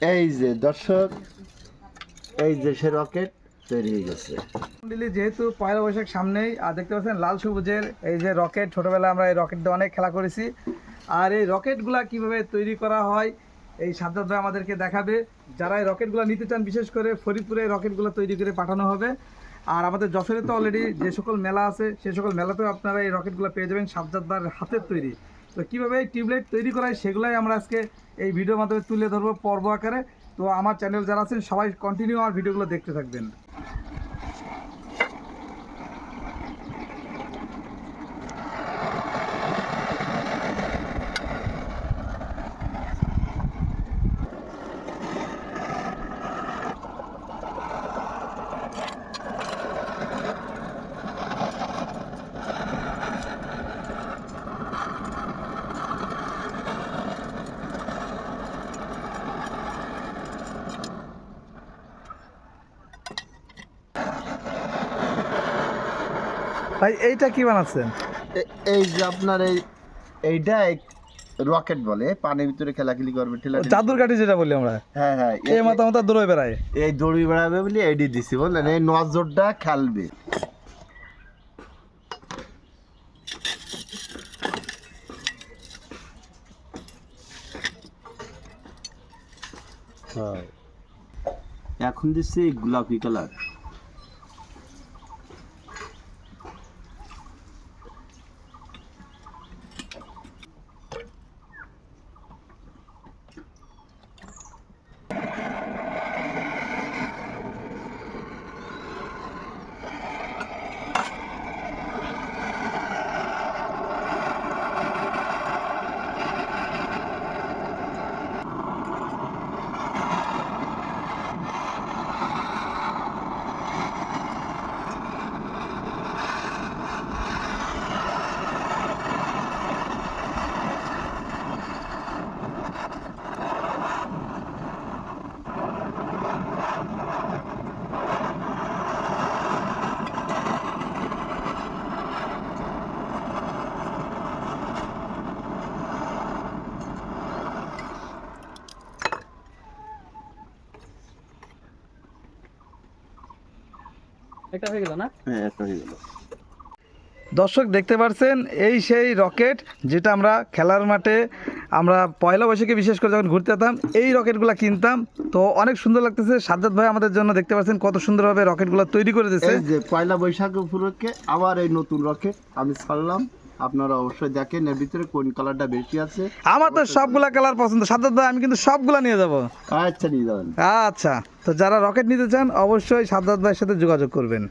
এই যে দর্শক, এই যে সে রকেট তৈরি হয়ে গেছে। যেহেতু পয়লা বৈশাখ সামনেই, আর দেখতে পাচ্ছেন লাল সবুজের এই যে রকেট, ছোটবেলায় আমরা এই রকেট দিয়ে অনেক খেলা করেছি। আর এই রকেটগুলা কিভাবে তৈরি করা হয় এই সাজ্জাদ ভাই আমাদেরকে দেখাবে। যারা এই রকেটগুলো নিতে চান, বিশেষ করে ফরিদপুরে এই রকেটগুলো তৈরি করে পাঠানো হবে। আর আমাদের যশোরে তো অলরেডি যে সকল মেলা আছে, সেই সকল মেলাতেও আপনারা এই রকেটগুলো পেয়ে যাবেন সাজ্জাদ ভাইয়ের হাতের তৈরি। তো কীভাবে এই টিউবলাইট তৈরি করা হয় সেগুলাই আমরা আজকে এই ভিডিওর মাধ্যমে তুলে ধরবো পর্ব আকারে। তো আমার চ্যানেল যারা আছেন সবাই কন্টিনিউ আমার ভিডিওগুলো দেখতে থাকবেন। ভাই এইটা কি বানাচ্ছেন? এই যে আপনার এইটা রকেট বলে, পানির ভিতরে খেলাখেলি করবে, জাদুর কাঠি যেটা বলি আমরা। হ্যাঁ হ্যাঁ, এই মাথা মাথা দৌড়ে বেড়ায়, এই দড়ি বেড়াবে বলে এডি দিছি, বললেন এই নজরটা খেলবে। এখন দিচ্ছি গোলাপি কালার। একটা হয়ে গেল না? হ্যাঁ, একটা হয়ে গেল। দর্শক দেখতে পাচ্ছেন এই সেই রকেট যেটা আমরা খেলার মাঠে আমরা পয়লা বৈশাখে বিশেষ করে যখন ঘুরতে যেতাম এই রকেটগুলো কিনতাম। তো অনেক সুন্দর লাগতেছে। সাজ্জাদ ভাই আমাদের জন্য দেখতে পাচ্ছেন কত সুন্দরভাবে রকেটগুলো তৈরি করে দিয়েছে। এই যে পয়লা বৈশাখ উপলক্ষে আবার এই নতুন রকেট আমি ছাড়লাম, আপনারা অবশ্যই দেখেন এর ভিতরে কোন কালারটা বেশি আছে। আমার তো সবগুলা কালার পছন্দ সাজ্জাদ ভাই, আমি কিন্তু সবগুলা নিয়ে যাব। আচ্ছা, নিয়ে যাবেন। আচ্ছা, তো যারা রকেট নিতে চান অবশ্যই সাজ্জাদ ভাইয়ের সাথে যোগাযোগ করবেন।